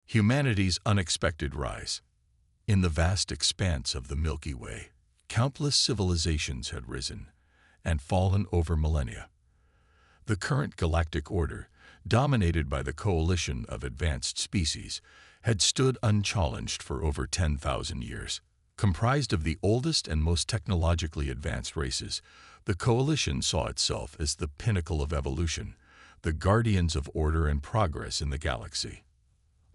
Humanity's unexpected rise. In the vast expanse of the Milky Way, countless civilizations had risen and fallen over millennia. The current galactic order, dominated by the coalition of advanced species, had stood unchallenged for over 10,000 years. Comprised of the oldest and most technologically advanced races, the coalition saw itself as the pinnacle of evolution, the guardians of order and progress in the galaxy.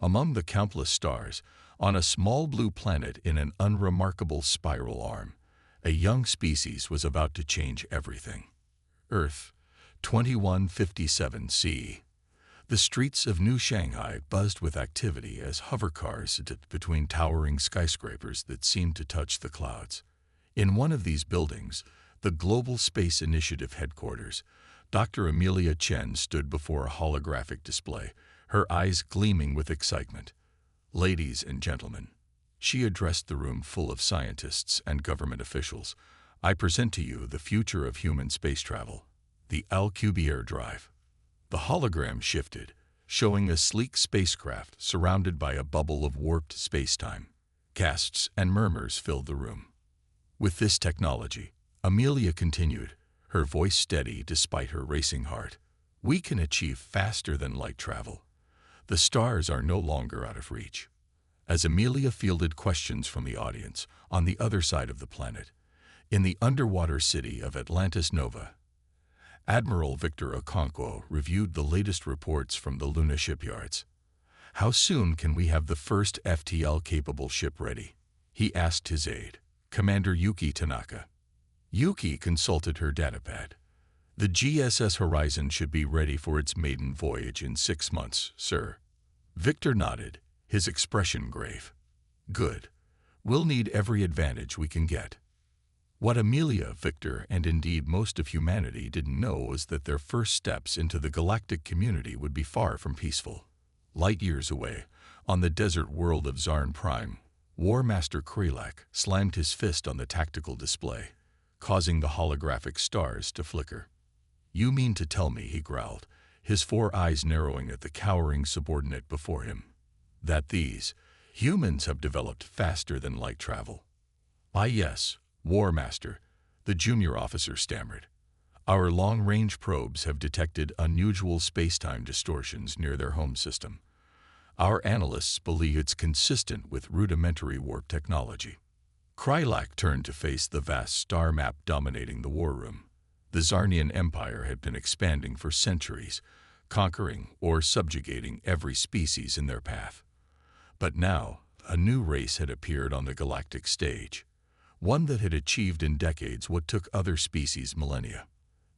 Among the countless stars, on a small blue planet in an unremarkable spiral arm, a young species was about to change everything. Earth, 2157 CE. The streets of New Shanghai buzzed with activity as hovercars dipped between towering skyscrapers that seemed to touch the clouds. In one of these buildings, the Global Space Initiative headquarters, Dr. Amelia Chen stood before a holographic display, her eyes gleaming with excitement. "Ladies and gentlemen," she addressed the room full of scientists and government officials, "I present to you the future of human space travel, the Alcubierre drive." The hologram shifted, showing a sleek spacecraft surrounded by a bubble of warped space-time. Gasps and murmurs filled the room. With this technology, Amelia continued, her voice steady despite her racing heart, "we can achieve faster-than-light travel. The stars are no longer out of reach." As Amelia fielded questions from the audience on the other side of the planet, in the underwater city of Atlantis Nova, Admiral Victor Okonkwo reviewed the latest reports from the Luna shipyards. "How soon can we have the first FTL-capable ship ready?" he asked his aide, Commander Yuki Tanaka. Yuki consulted her datapad. "The GSS Horizon should be ready for its maiden voyage in 6 months, sir." Victor nodded, his expression grave. "Good. We'll need every advantage we can get." What Amelia, Victor, and indeed most of humanity didn't know was that their first steps into the galactic community would be far from peaceful. Light years away, on the desert world of Zarn Prime, War Master Krelak slammed his fist on the tactical display, causing the holographic stars to flicker. "You mean to tell me," he growled, his 4 eyes narrowing at the cowering subordinate before him, "that these humans have developed faster than light travel?" "Ah, yes, War Master," the junior officer stammered. "Our long-range probes have detected unusual space-time distortions near their home system. Our analysts believe it's consistent with rudimentary warp technology." Krylak turned to face the vast star map dominating the war room. The Zarnian Empire had been expanding for centuries, conquering or subjugating every species in their path. But now, a new race had appeared on the galactic stage, one that had achieved in decades what took other species millennia.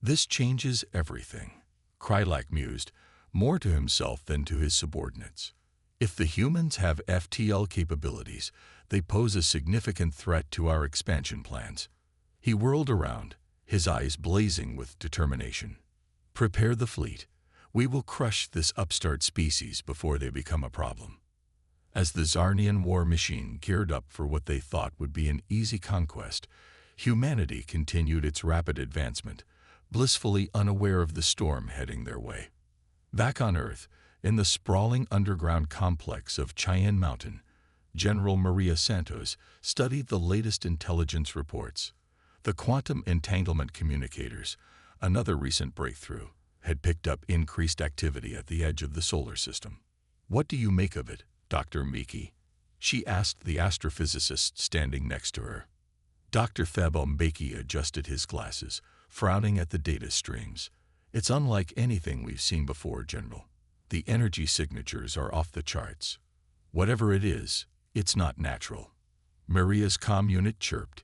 "This changes everything," Krylak mused, more to himself than to his subordinates. "If the humans have FTL capabilities, they pose a significant threat to our expansion plans." He whirled around, his eyes blazing with determination. "Prepare the fleet. We will crush this upstart species before they become a problem." As the Zarnian war machine geared up for what they thought would be an easy conquest, humanity continued its rapid advancement, blissfully unaware of the storm heading their way. Back on Earth, in the sprawling underground complex of Cheyenne Mountain, General Maria Santos studied the latest intelligence reports. The quantum entanglement communicators, another recent breakthrough, had picked up increased activity at the edge of the solar system. "What do you make of it, Dr. Miki?" she asked the astrophysicist standing next to her. Dr. Thabo Mbeki adjusted his glasses, frowning at the data streams. "It's unlike anything we've seen before, General. The energy signatures are off the charts. Whatever it is, it's not natural." Maria's comm unit chirped.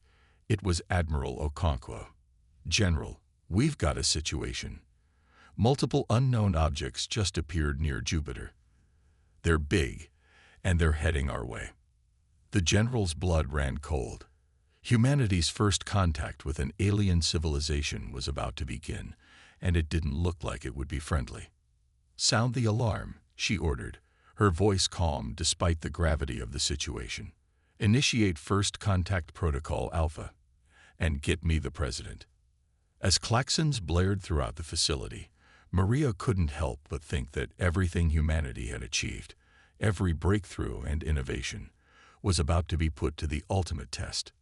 It was Admiral Okonkwo. "General, we've got a situation. Multiple unknown objects just appeared near Jupiter. They're big, and they're heading our way." The general's blood ran cold. Humanity's first contact with an alien civilization was about to begin, and it didn't look like it would be friendly. "Sound the alarm," she ordered, her voice calm despite the gravity of the situation. "Initiate First Contact Protocol Alpha, and get me the President." As klaxons blared throughout the facility, Maria couldn't help but think that everything humanity had achieved, every breakthrough and innovation, was about to be put to the ultimate test.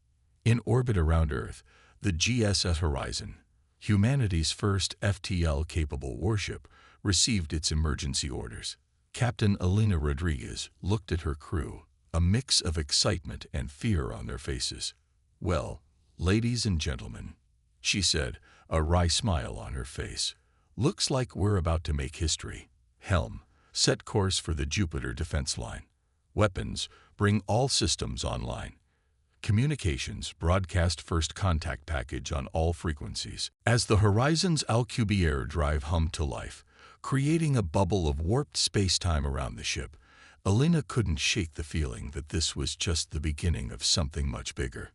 In orbit around Earth, the GSS Horizon, humanity's first FTL-capable warship, received its emergency orders. Captain Elena Rodriguez looked at her crew, a mix of excitement and fear on their faces. "Well, ladies and gentlemen," she said, a wry smile on her face, "looks like we're about to make history. Helm, set course for the Jupiter defense line. Weapons, bring all systems online. Communications, broadcast first contact package on all frequencies." As the Horizon's Alcubierre drive hummed to life, creating a bubble of warped space-time around the ship, Elena couldn't shake the feeling that this was just the beginning of something much bigger.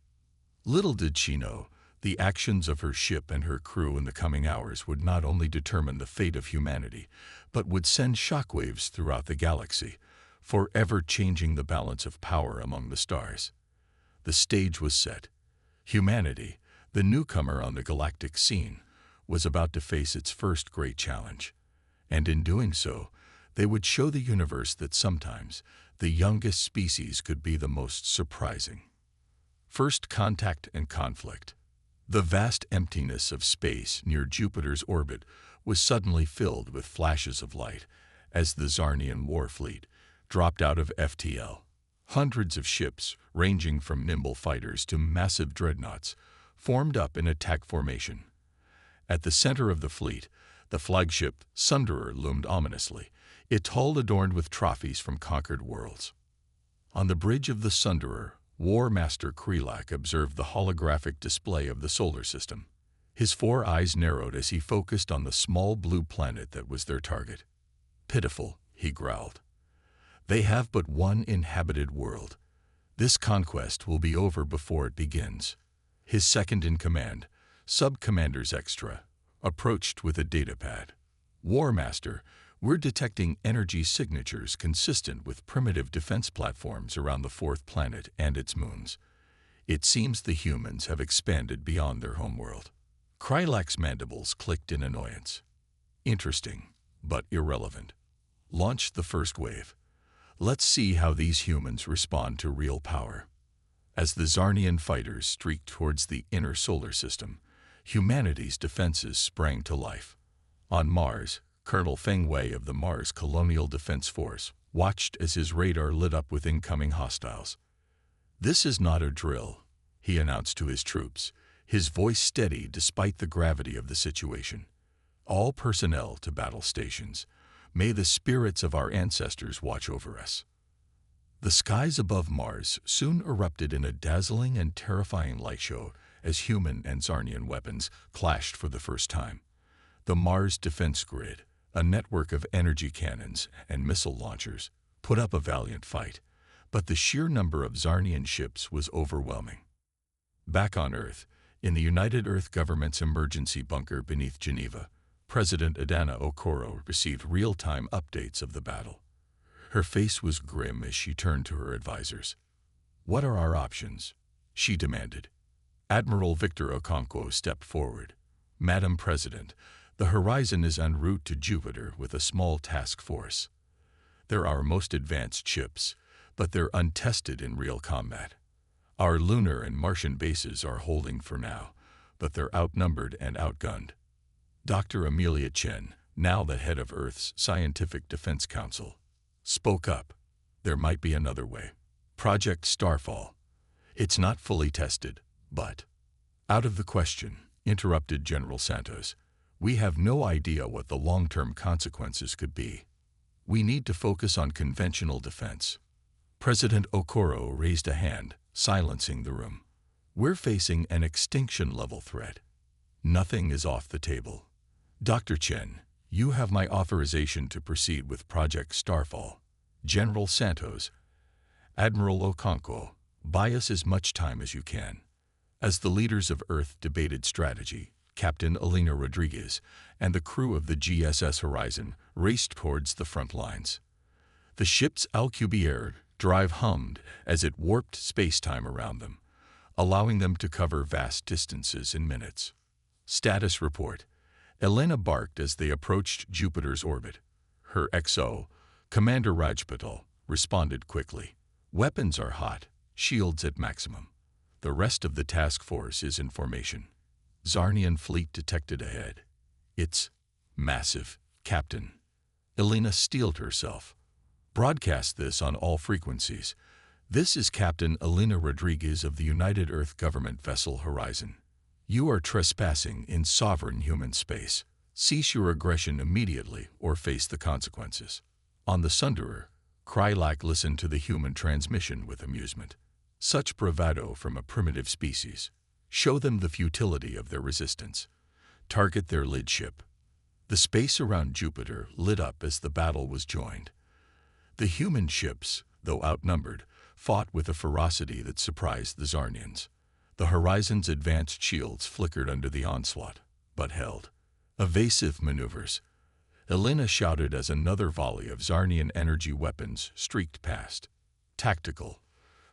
Little did she know, the actions of her ship and her crew in the coming hours would not only determine the fate of humanity, but would send shockwaves throughout the galaxy, forever changing the balance of power among the stars. The stage was set. Humanity, the newcomer on the galactic scene, was about to face its first great challenge. And in doing so, they would show the universe that sometimes the youngest species could be the most surprising. First contact and conflict. The vast emptiness of space near Jupiter's orbit was suddenly filled with flashes of light as the Zarnian war fleet dropped out of FTL. Hundreds of ships, ranging from nimble fighters to massive dreadnoughts, formed up in attack formation. At the center of the fleet, the flagship Sunderer loomed ominously, its hull adorned with trophies from conquered worlds. On the bridge of the Sunderer, War Master Krelak observed the holographic display of the solar system. His 4 eyes narrowed as he focused on the small blue planet that was their target. "Pitiful," he growled. "They have but one inhabited world. This conquest will be over before it begins." His second-in-command, Sub-Commanders Extra, approached with a datapad. "War Master, we're detecting energy signatures consistent with primitive defense platforms around the 4th planet and its moons. It seems the humans have expanded beyond their homeworld." Krylak's mandibles clicked in annoyance. "Interesting, but irrelevant. Launch the first wave. Let's see how these humans respond to real power." As the Zarnian fighters streaked towards the inner solar system, humanity's defenses sprang to life. On Mars, Colonel Feng Wei of the Mars Colonial Defense Force watched as his radar lit up with incoming hostiles. "This is not a drill," he announced to his troops, his voice steady despite the gravity of the situation. "All personnel to battle stations. May the spirits of our ancestors watch over us." The skies above Mars soon erupted in a dazzling and terrifying light show as human and Zarnian weapons clashed for the first time. The Mars Defense Grid, a network of energy cannons and missile launchers, put up a valiant fight, but the sheer number of Zarnian ships was overwhelming. Back on Earth, in the United Earth Government's emergency bunker beneath Geneva, President Adana Okoro received real-time updates of the battle. Her face was grim as she turned to her advisors. "What are our options?" she demanded. Admiral Victor Okonkwo stepped forward. "Madam President, the Horizon is en route to Jupiter with a small task force. They're our most advanced ships, but they're untested in real combat. Our lunar and Martian bases are holding for now, but they're outnumbered and outgunned." Dr. Amelia Chen, now the head of Earth's Scientific Defense Council, spoke up. "There might be another way. Project Starfall. It's not fully tested, but—" "Out of the question," interrupted General Santos. "We have no idea what the long-term consequences could be. We need to focus on conventional defense." President Okoro raised a hand, silencing the room. "We're facing an extinction-level threat. Nothing is off the table. Dr. Chen, you have my authorization to proceed with Project Starfall. General Santos, Admiral Okonkwo, buy us as much time as you can." As the leaders of Earth debated strategy, Captain Elena Rodriguez and the crew of the GSS Horizon raced towards the front lines. The ship's Alcubierre drive hummed as it warped space-time around them, allowing them to cover vast distances in minutes. Status report. Elena barked as they approached Jupiter's orbit. Her XO, Commander Rajpatal, responded quickly. Weapons are hot, shields at maximum. The rest of the task force is in formation. Zarnian fleet detected ahead. It's massive, Captain. Elena steeled herself. Broadcast this on all frequencies. This is Captain Elena Rodriguez of the United Earth Government vessel Horizon. You are trespassing in sovereign human space. Cease your aggression immediately or face the consequences. On the Sunderer, Krylak listened to the human transmission with amusement. Such bravado from a primitive species. Show them the futility of their resistance. Target their lid ship. The space around Jupiter lit up as the battle was joined. The human ships, though outnumbered, fought with a ferocity that surprised the Zarnians. The Horizon's advanced shields flickered under the onslaught, but held. Evasive maneuvers. Elena shouted as another volley of Zarnian energy weapons streaked past. Tactical.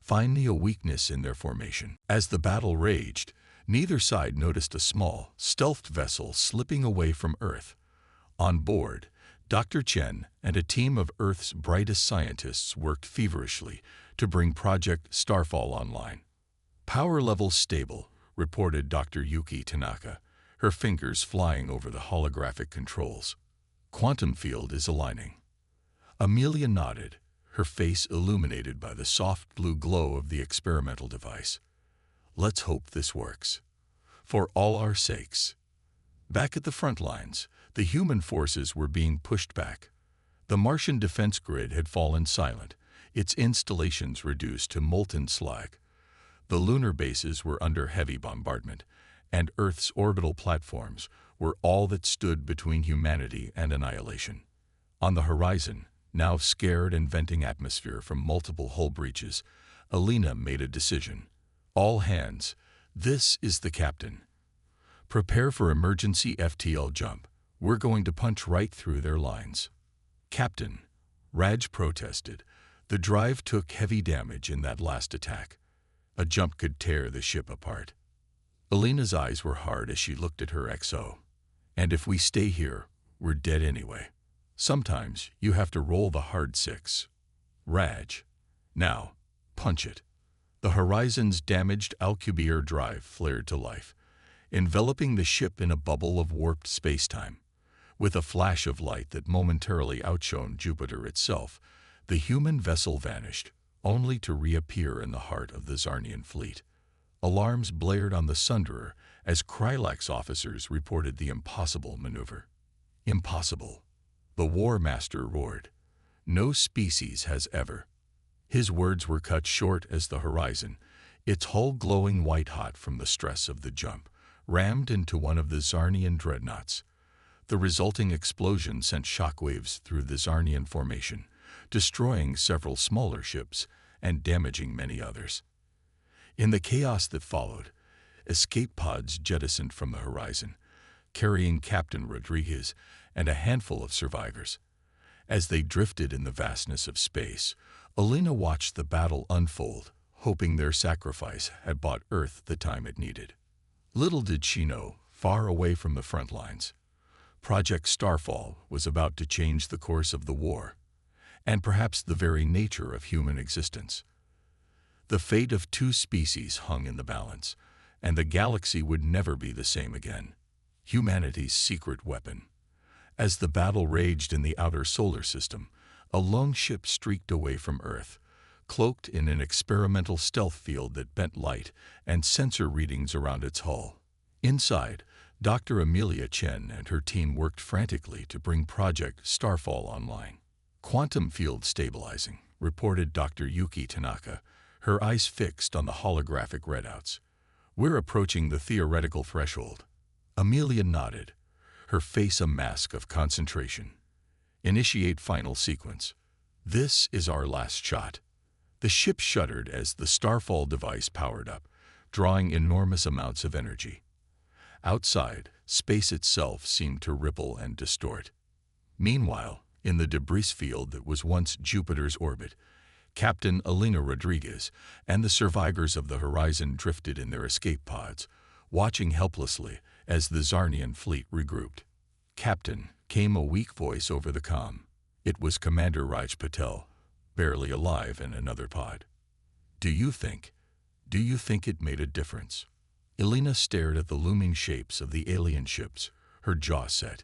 Finding a weakness in their formation. As the battle raged, neither side noticed a small, stealthed vessel slipping away from Earth. On board, Dr. Chen and a team of Earth's brightest scientists worked feverishly to bring Project Starfall online. Power levels stable, reported Dr. Yuki Tanaka, her fingers flying over the holographic controls. Quantum field is aligning. Amelia nodded, her face illuminated by the soft blue glow of the experimental device. Let's hope this works. For all our sakes. Back at the front lines, the human forces were being pushed back. The Martian defense grid had fallen silent, its installations reduced to molten slag. The lunar bases were under heavy bombardment, and Earth's orbital platforms were all that stood between humanity and annihilation. On the horizon, now scared and venting atmosphere from multiple hull breaches, Elena made a decision. All hands, this is the captain. Prepare for emergency FTL jump. We're going to punch right through their lines. Captain, Raj protested. The drive took heavy damage in that last attack. A jump could tear the ship apart. Elena's eyes were hard as she looked at her XO. And if we stay here, we're dead anyway. Sometimes you have to roll the hard six. Raj. Now, punch it. The Horizon's damaged Alcubierre drive flared to life, enveloping the ship in a bubble of warped spacetime. With a flash of light that momentarily outshone Jupiter itself, the human vessel vanished, only to reappear in the heart of the Zarnian fleet. Alarms blared on the Sunderer as Krylak's officers reported the impossible maneuver. Impossible. The War Master roared. No species has ever. His words were cut short as the Horizon, its hull glowing white-hot from the stress of the jump, rammed into one of the Zarnian dreadnoughts. The resulting explosion sent shockwaves through the Zarnian formation, destroying several smaller ships and damaging many others. In the chaos that followed, escape pods jettisoned from the Horizon, carrying Captain Rodriguez and a handful of survivors. As they drifted in the vastness of space, Elena watched the battle unfold, hoping their sacrifice had bought Earth the time it needed. Little did she know, far away from the front lines, Project Starfall was about to change the course of the war, and perhaps the very nature of human existence. The fate of two species hung in the balance, and the galaxy would never be the same again. Humanity's secret weapon. As the battle raged in the outer solar system, a lone ship streaked away from Earth, cloaked in an experimental stealth field that bent light and sensor readings around its hull. Inside, Dr. Amelia Chen and her team worked frantically to bring Project Starfall online. Quantum field stabilizing, reported Dr. Yuki Tanaka, her eyes fixed on the holographic readouts. We're approaching the theoretical threshold. Amelia nodded, her face a mask of concentration. Initiate final sequence. This is our last shot. The ship shuddered as the Starfall device powered up, drawing enormous amounts of energy. Outside, space itself seemed to ripple and distort. Meanwhile, in the debris field that was once Jupiter's orbit, Captain Elena Rodriguez and the survivors of the Horizon drifted in their escape pods, watching helplessly as the Zarnian fleet regrouped. Captain, came a weak voice over the comm. It was Commander Raj Patel. barely alive in another pod. Do you think it made a difference? Elena stared at the looming shapes of the alien ships, her jaw set.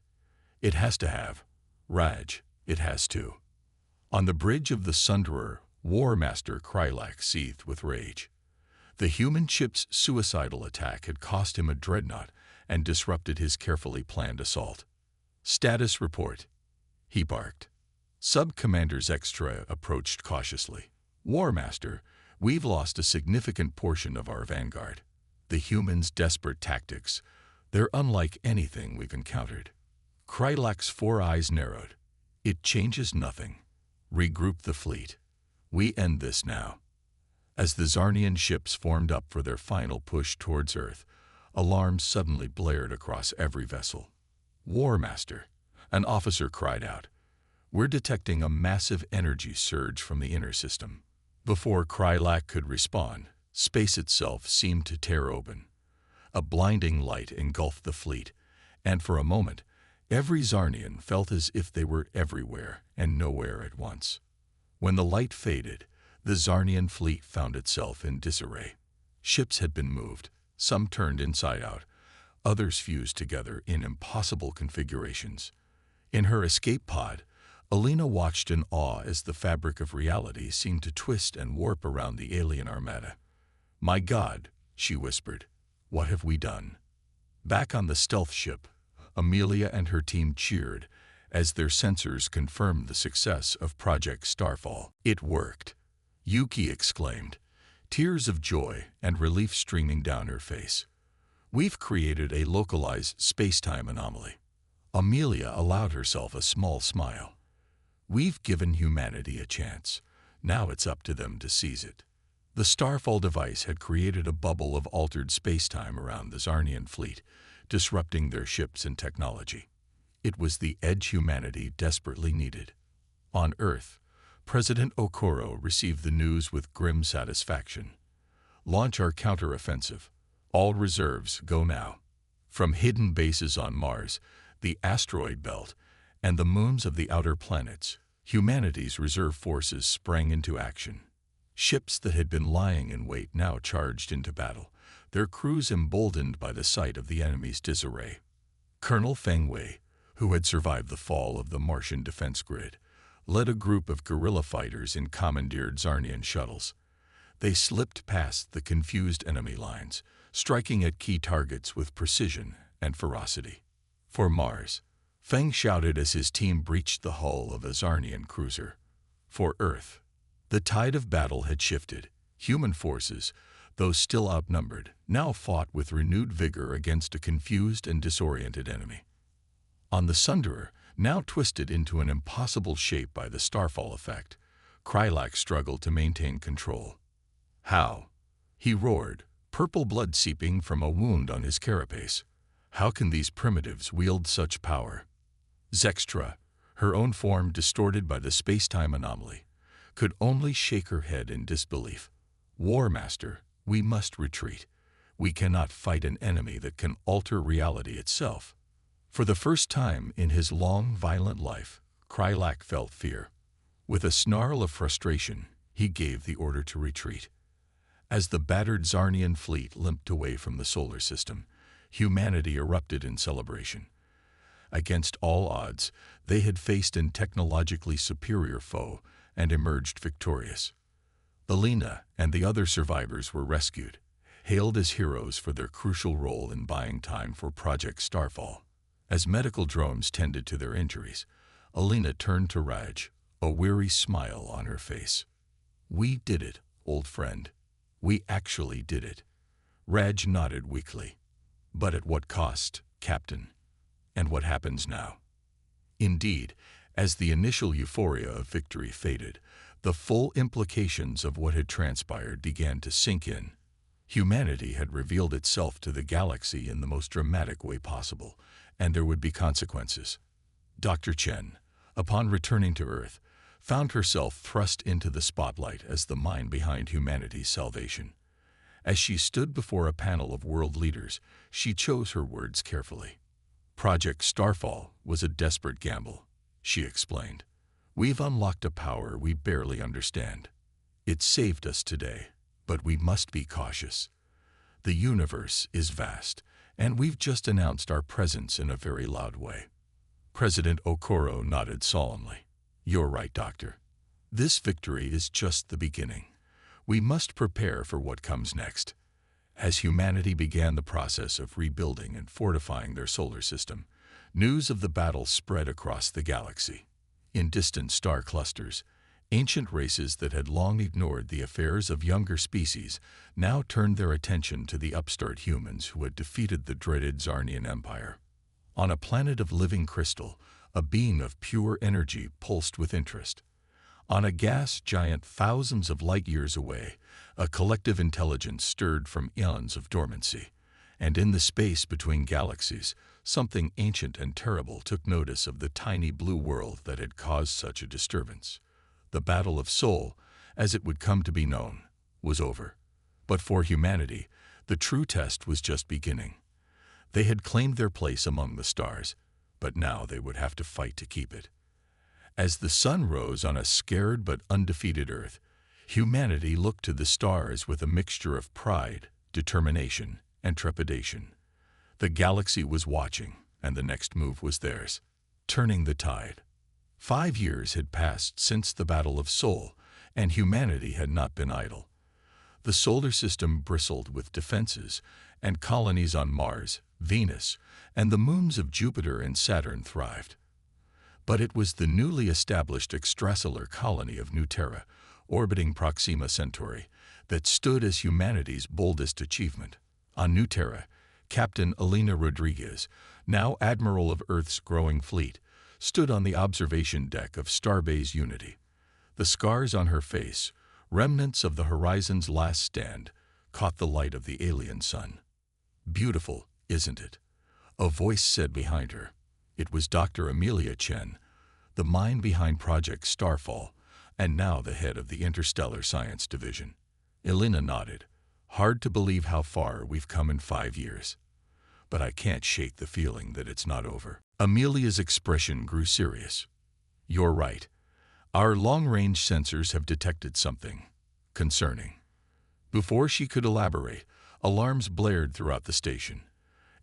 It has to have. Raj, it has to. On the bridge of the Sunderer, War Master Krylak seethed with rage. The human ship's suicidal attack had cost him a dreadnought and disrupted his carefully planned assault. Status report, he barked. Sub-Commander Zextra approached cautiously. War Master, we've lost a significant portion of our vanguard. The humans' desperate tactics, they're unlike anything we've encountered. Krylak's 4 eyes narrowed. It changes nothing. Regroup the fleet. We end this now. As the Zarnian ships formed up for their final push towards Earth, alarms suddenly blared across every vessel. War Master, an officer cried out. We're detecting a massive energy surge from the inner system. Before Krylak could respond, space itself seemed to tear open. A blinding light engulfed the fleet, and for a moment, every Zarnian felt as if they were everywhere and nowhere at once. When the light faded, the Zarnian fleet found itself in disarray. Ships had been moved, some turned inside out, others fused together in impossible configurations. In her escape pod, Elena watched in awe as the fabric of reality seemed to twist and warp around the alien armada. My God, she whispered, what have we done? Back on the stealth ship, Amelia and her team cheered as their sensors confirmed the success of Project Starfall. It worked, Yuki exclaimed, tears of joy and relief streaming down her face. We've created a localized space-time anomaly. Amelia allowed herself a small smile. We've given humanity a chance. Now it's up to them to seize it. The Starfall device had created a bubble of altered space-time around the Zarnian fleet, disrupting their ships and technology. It was the edge humanity desperately needed. On Earth, President Okoro received the news with grim satisfaction. Launch our counteroffensive. All reserves go now. From hidden bases on Mars, the asteroid belt, and the moons of the outer planets, humanity's reserve forces sprang into action. Ships that had been lying in wait now charged into battle, their crews emboldened by the sight of the enemy's disarray. Colonel Feng Wei, who had survived the fall of the Martian defense grid, led a group of guerrilla fighters in commandeered Zarnian shuttles. They slipped past the confused enemy lines, striking at key targets with precision and ferocity. For Mars, Feng shouted as his team breached the hull of a Zarnian cruiser. For Earth, the tide of battle had shifted. Human forces, though still outnumbered, now fought with renewed vigor against a confused and disoriented enemy. On the Sunderer, now twisted into an impossible shape by the Starfall effect, Krylak struggled to maintain control. How? He roared, purple blood seeping from a wound on his carapace. How can these primitives wield such power? Zextra, her own form distorted by the space-time anomaly, could only shake her head in disbelief. War Master, we must retreat. We cannot fight an enemy that can alter reality itself. For the first time in his long, violent life, Krylak felt fear. With a snarl of frustration, he gave the order to retreat. As the battered Zarnian fleet limped away from the solar system, humanity erupted in celebration. Against all odds, they had faced a technologically superior foe and emerged victorious. Elena and the other survivors were rescued, hailed as heroes for their crucial role in buying time for Project Starfall. As medical drones tended to their injuries, Elena turned to Raj, a weary smile on her face. We did it, old friend. We actually did it. Raj nodded weakly. But at what cost, Captain? And what happens now? Indeed, as the initial euphoria of victory faded, the full implications of what had transpired began to sink in. Humanity had revealed itself to the galaxy in the most dramatic way possible, and there would be consequences. Dr. Chen, upon returning to Earth, found herself thrust into the spotlight as the mind behind humanity's salvation. As she stood before a panel of world leaders, she chose her words carefully. Project Starfall was a desperate gamble, she explained. We've unlocked a power we barely understand. It saved us today, but we must be cautious. The universe is vast, and we've just announced our presence in a very loud way." President Okoro nodded solemnly. "You're right, Doctor. This victory is just the beginning. We must prepare for what comes next." As humanity began the process of rebuilding and fortifying their solar system, news of the battle spread across the galaxy. In distant star clusters, ancient races that had long ignored the affairs of younger species now turned their attention to the upstart humans who had defeated the dreaded Zarnian Empire. On a planet of living crystal, a being of pure energy pulsed with interest. On a gas giant thousands of light-years away, a collective intelligence stirred from eons of dormancy. And in the space between galaxies, something ancient and terrible took notice of the tiny blue world that had caused such a disturbance. The Battle of Sol, as it would come to be known, was over. But for humanity, the true test was just beginning. They had claimed their place among the stars, but now they would have to fight to keep it. As the sun rose on a scared but undefeated Earth, humanity looked to the stars with a mixture of pride, determination, and trepidation. The galaxy was watching, and the next move was theirs, turning the tide. 5 years had passed since the Battle of Sol, and humanity had not been idle. The solar system bristled with defenses, and colonies on Mars, Venus, and the moons of Jupiter and Saturn thrived. But it was the newly established extrasolar colony of New Terra, orbiting Proxima Centauri, that stood as humanity's boldest achievement. On New Terra, Captain Elena Rodriguez, now Admiral of Earth's growing fleet, stood on the observation deck of Starbase Unity. The scars on her face, remnants of the horizon's last stand, caught the light of the alien sun. "Beautiful, isn't it?" a voice said behind her. It was Dr. Amelia Chen, the mind behind Project Starfall, and now the head of the Interstellar Science Division. Elena nodded. "Hard to believe how far we've come in 5 years. But I can't shake the feeling that it's not over." Amelia's expression grew serious. "You're right. Our long-range sensors have detected something concerning." Before she could elaborate, alarms blared throughout the station.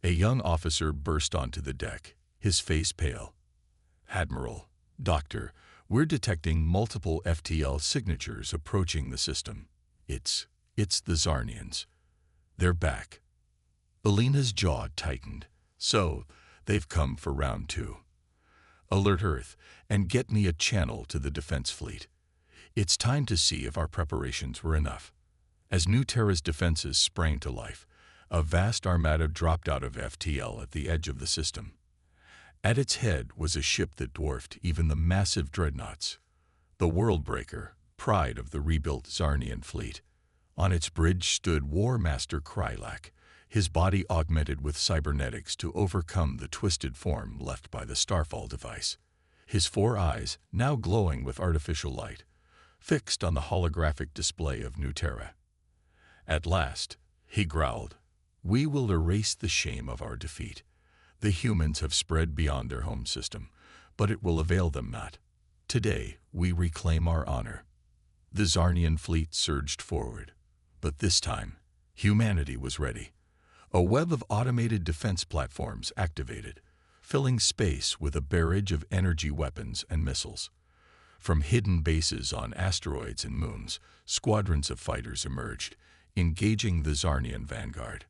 A young officer burst onto the deck, his face pale. "Admiral, Doctor, we're detecting multiple FTL signatures approaching the system. It's the Zarnians. They're back." Elena's jaw tightened. "So, they've come for round 2. Alert Earth, and get me a channel to the defense fleet. It's time to see if our preparations were enough." As New Terra's defenses sprang to life, a vast armada dropped out of FTL at the edge of the system. At its head was a ship that dwarfed even the massive dreadnoughts. The Worldbreaker, pride of the rebuilt Zarnian fleet. On its bridge stood War Master Krylak, his body augmented with cybernetics to overcome the twisted form left by the Starfall device. His 4 eyes, now glowing with artificial light, fixed on the holographic display of New Terra. At last, he growled, "We will erase the shame of our defeat. The humans have spread beyond their home system, but it will avail them not. Today, we reclaim our honor." The Zarnian fleet surged forward, but this time, humanity was ready. A web of automated defense platforms activated, filling space with a barrage of energy weapons and missiles. From hidden bases on asteroids and moons, squadrons of fighters emerged, engaging the Zarnian vanguard.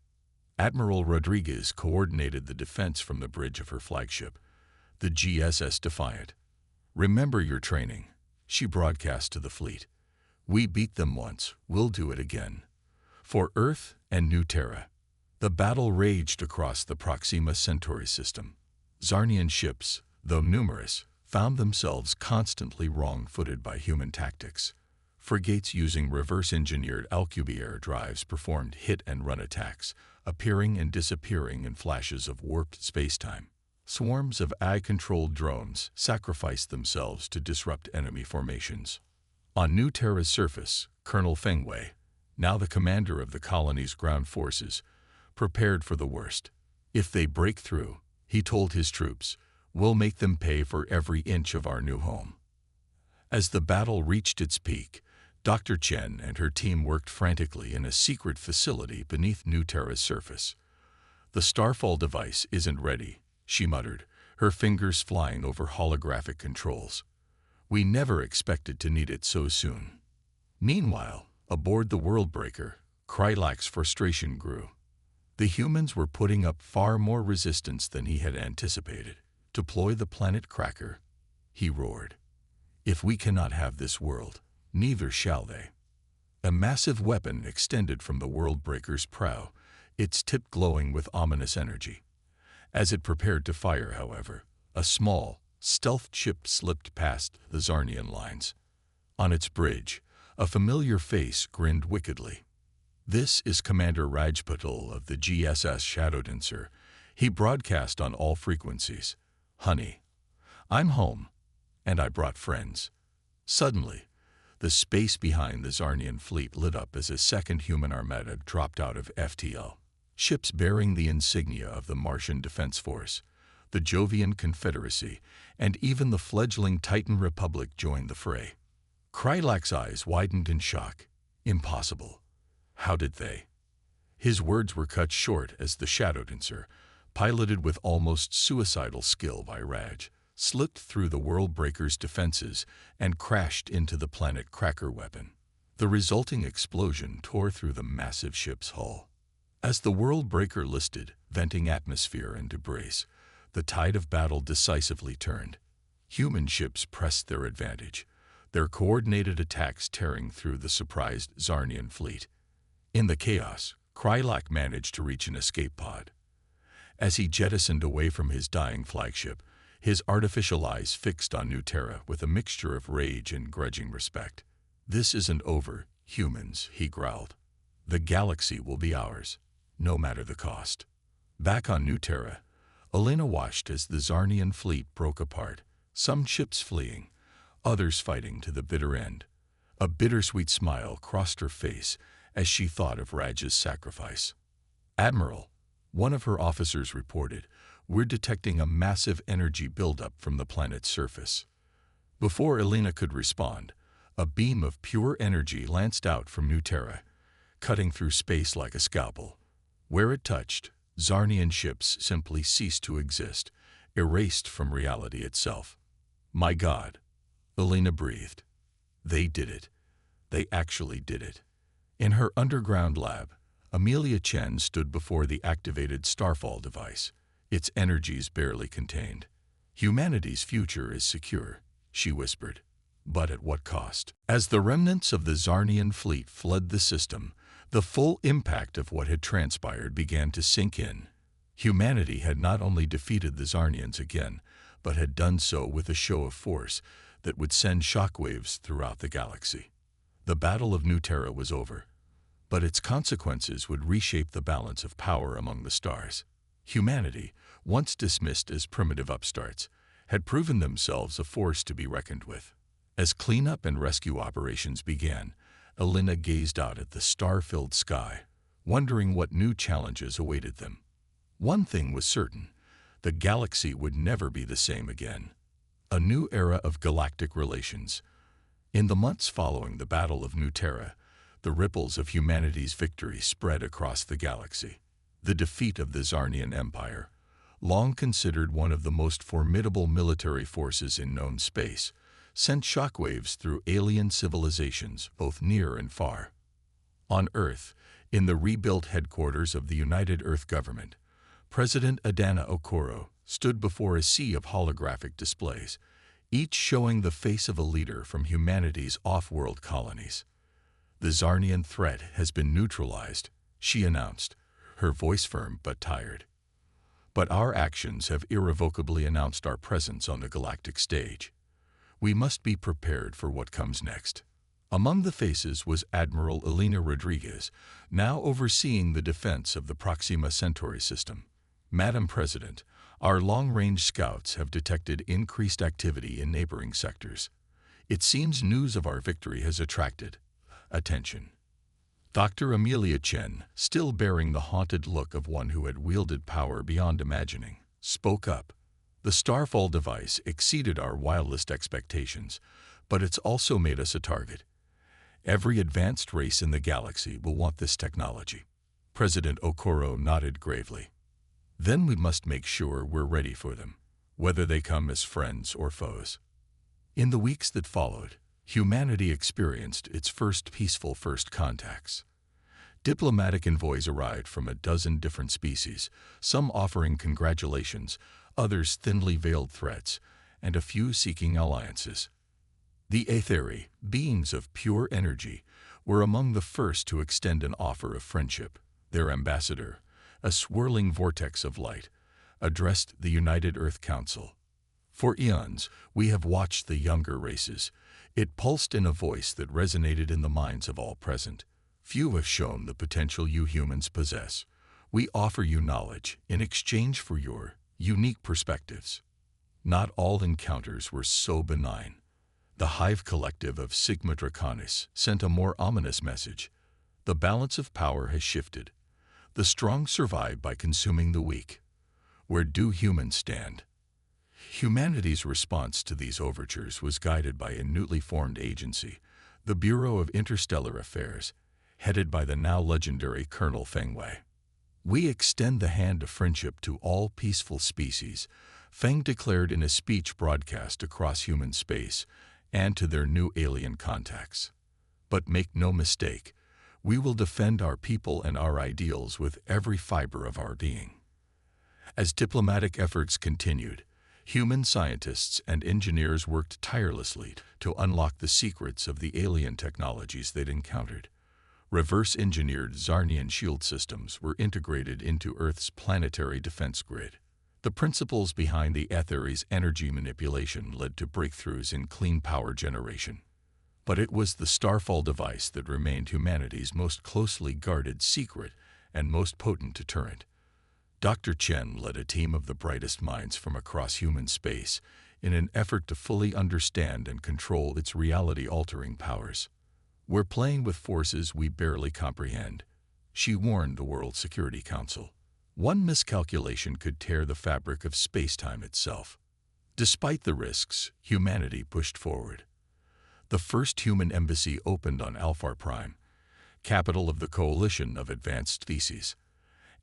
Admiral Rodriguez coordinated the defense from the bridge of her flagship, the GSS Defiant. "Remember your training," she broadcast to the fleet. "We beat them once, we'll do it again. For Earth and New Terra." The battle raged across the Proxima Centauri system. Zarnian ships, though numerous, found themselves constantly wrong-footed by human tactics. Frigates using reverse-engineered Alcubierre drives performed hit-and-run attacks, appearing and disappearing in flashes of warped spacetime. Swarms of AI-controlled drones sacrificed themselves to disrupt enemy formations. On New Terra's surface, Colonel Fengwei, now the commander of the colony's ground forces, prepared for the worst. "If they break through," he told his troops, "we'll make them pay for every inch of our new home." As the battle reached its peak, Dr. Chen and her team worked frantically in a secret facility beneath New Terra's surface. "The Starfall device isn't ready," she muttered, her fingers flying over holographic controls. "We never expected to need it so soon." Meanwhile, aboard the Worldbreaker, Krylak's frustration grew. The humans were putting up far more resistance than he had anticipated. "Deploy the planet Cracker," he roared. "If we cannot have this world, neither shall they." A massive weapon extended from the Worldbreaker's prow, its tip glowing with ominous energy. As it prepared to fire, however, a small, stealth ship slipped past the Zarnian lines. On its bridge, a familiar face grinned wickedly. "This is Commander Rajpatul of the GSS Shadowdancer," he broadcast on all frequencies. "Honey, I'm home, and I brought friends." Suddenly, the space behind the Zarnian fleet lit up as a second human armada dropped out of FTL. Ships bearing the insignia of the Martian Defense Force, the Jovian Confederacy, and even the fledgling Titan Republic joined the fray. Krylak's eyes widened in shock. "Impossible. How did they?" His words were cut short as the Shadowdancer, piloted with almost suicidal skill by Raj, slipped through the Worldbreaker's defenses and crashed into the planet Cracker weapon. The resulting explosion tore through the massive ship's hull. As the Worldbreaker listed, venting atmosphere and debris, the tide of battle decisively turned. Human ships pressed their advantage, their coordinated attacks tearing through the surprised Zarnian fleet. In the chaos, Krylak managed to reach an escape pod. As he jettisoned away from his dying flagship, his artificial eyes fixed on New Terra with a mixture of rage and grudging respect. "This isn't over, humans," he growled. "The galaxy will be ours, no matter the cost." Back on New Terra, Elena watched as the Zarnian fleet broke apart, some ships fleeing, others fighting to the bitter end. A bittersweet smile crossed her face as she thought of Raj's sacrifice. "Admiral," one of her officers reported, "we're detecting a massive energy buildup from the planet's surface." Before Elena could respond, a beam of pure energy lanced out from New Terra, cutting through space like a scalpel. Where it touched, Zarnian ships simply ceased to exist, erased from reality itself. "My God," Elena breathed. "They did it. They actually did it." In her underground lab, Amelia Chen stood before the activated Starfall device, its energies barely contained. "Humanity's future is secure," she whispered. "But at what cost?" As the remnants of the Zarnian fleet flooded the system, the full impact of what had transpired began to sink in. Humanity had not only defeated the Zarnians again, but had done so with a show of force that would send shockwaves throughout the galaxy. The Battle of New Terra was over, but its consequences would reshape the balance of power among the stars. Humanity, once dismissed as primitive upstarts, had proven themselves a force to be reckoned with. As cleanup and rescue operations began, Elena gazed out at the star-filled sky, wondering what new challenges awaited them. One thing was certain: the galaxy would never be the same again. A new era of galactic relations. In the months following the Battle of New Terra, the ripples of humanity's victory spread across the galaxy. The defeat of the Zarnian Empire, long considered one of the most formidable military forces in known space, sent shockwaves through alien civilizations both near and far. On Earth, in the rebuilt headquarters of the United Earth Government, President Adana Okoro stood before a sea of holographic displays, each showing the face of a leader from humanity's off-world colonies. "The Zarnian threat has been neutralized," she announced, her voice firm but tired. "But our actions have irrevocably announced our presence on the galactic stage. We must be prepared for what comes next." Among the faces was Admiral Elena Rodriguez, now overseeing the defense of the Proxima Centauri system. "Madam President, our long-range scouts have detected increased activity in neighboring sectors. It seems news of our victory has attracted attention." Dr. Amelia Chen, still bearing the haunted look of one who had wielded power beyond imagining, spoke up. "The Starfall device exceeded our wildest expectations, But it's also made us a target. Every advanced race in the galaxy will want this technology. President Okoro nodded gravely. Then we must make sure we're ready for them, whether they come as friends or foes. In the weeks that followed, humanity experienced its peaceful first contacts. Diplomatic envoys arrived from a dozen different species, some offering congratulations, others thinly veiled threats, and a few seeking alliances. The Aetheri, beings of pure energy, were among the first to extend an offer of friendship. Their ambassador, a swirling vortex of light, addressed the United Earth Council. For eons, we have watched the younger races. It pulsed in a voice that resonated in the minds of all present. Few have shown the potential you humans possess. We offer you knowledge in exchange for your unique perspectives. Not all encounters were so benign. The Hive Collective of Sigma Draconis sent a more ominous message. The balance of power has shifted. The strong survive by consuming the weak. Where do humans stand? Humanity's response to these overtures was guided by a newly formed agency, the Bureau of Interstellar Affairs, headed by the now legendary Colonel Feng Wei. We extend the hand of friendship to all peaceful species, Feng declared in a speech broadcast across human space, and to their new alien contacts. But make no mistake, we will defend our people and our ideals with every fiber of our being. As diplomatic efforts continued, human scientists and engineers worked tirelessly to unlock the secrets of the alien technologies they'd encountered. Reverse-engineered Zarnian shield systems were integrated into Earth's planetary defense grid. The principles behind the Aetheri's energy manipulation led to breakthroughs in clean power generation. But it was the Starfall device that remained humanity's most closely guarded secret and most potent deterrent. Dr. Chen led a team of the brightest minds from across human space in an effort to fully understand and control its reality-altering powers. We're playing with forces we barely comprehend, she warned the World Security Council. One miscalculation could tear the fabric of space-time itself. Despite the risks, humanity pushed forward. The first human embassy opened on Alphar Prime, capital of the Coalition of Advanced Species.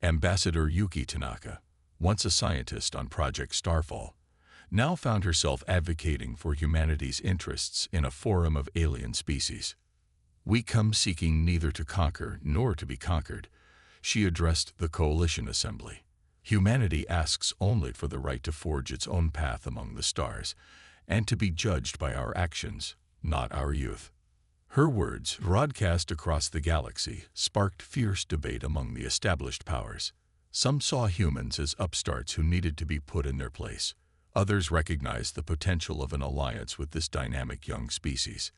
Ambassador Yuki Tanaka, once a scientist on Project Starfall, now found herself advocating for humanity's interests in a forum of alien species. We come seeking neither to conquer nor to be conquered, she addressed the Coalition Assembly. Humanity asks only for the right to forge its own path among the stars, and to be judged by our actions, not our youth. Her words, broadcast across the galaxy, sparked fierce debate among the established powers. Some saw humans as upstarts who needed to be put in their place. Others recognized the potential of an alliance with this dynamic young species.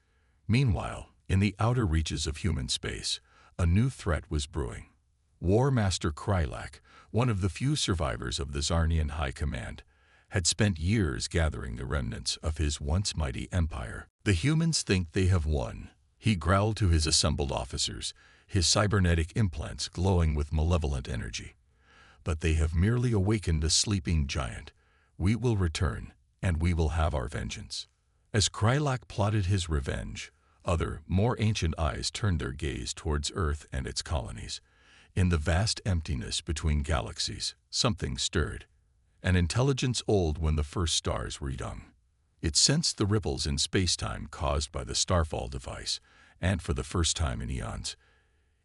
Meanwhile, in the outer reaches of human space, a new threat was brewing. War Master Krylak, one of the few survivors of the Zarnian High Command, had spent years gathering the remnants of his once mighty empire. The humans think they have won, he growled to his assembled officers, his cybernetic implants glowing with malevolent energy. But they have merely awakened a sleeping giant. We will return, and we will have our vengeance. As Krylak plotted his revenge, other, more ancient eyes turned their gaze towards Earth and its colonies. In the vast emptiness between galaxies, something stirred. An intelligence old when the first stars were young. It sensed the ripples in space-time caused by the Starfall device, and for the first time in eons,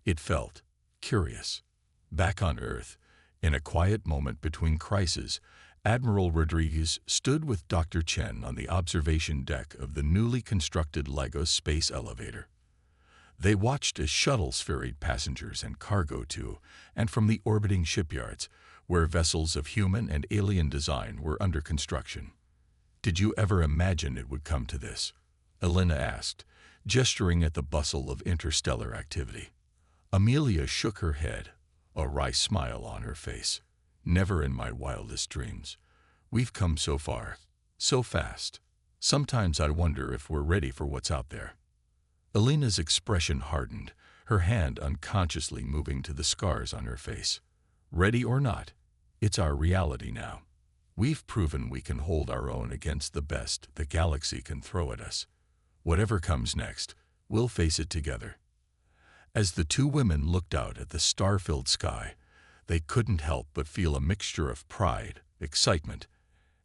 it felt curious. Back on Earth, in a quiet moment between crises, Admiral Rodriguez stood with Dr. Chen on the observation deck of the newly constructed Lagos space elevator. They watched as shuttles ferried passengers and cargo to and from the orbiting shipyards, where vessels of human and alien design were under construction. "Did you ever imagine it would come to this?" Elena asked, gesturing at the bustle of interstellar activity. Amelia shook her head, a wry smile on her face. "Never in my wildest dreams. We've come so far, so fast. Sometimes I wonder if we're ready for what's out there." Elena's expression hardened, her hand unconsciously moving to the scars on her face. "Ready or not, it's our reality now. We've proven we can hold our own against the best the galaxy can throw at us. Whatever comes next, we'll face it together. As the two women looked out at the star-filled sky, they couldn't help but feel a mixture of pride, excitement,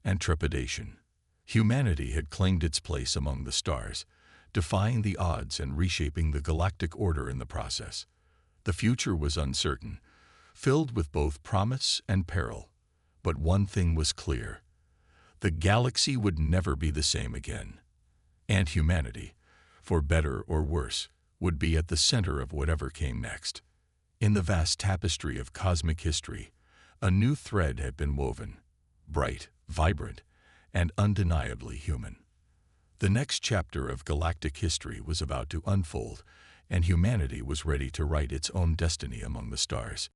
and trepidation. Humanity had claimed its place among the stars, defying the odds and reshaping the galactic order in the process. The future was uncertain, filled with both promise and peril. But one thing was clear: the galaxy would never be the same again. And humanity, for better or worse, would be at the center of whatever came next. In the vast tapestry of cosmic history, a new thread had been woven, bright, vibrant, and undeniably human. The next chapter of galactic history was about to unfold, and humanity was ready to write its own destiny among the stars.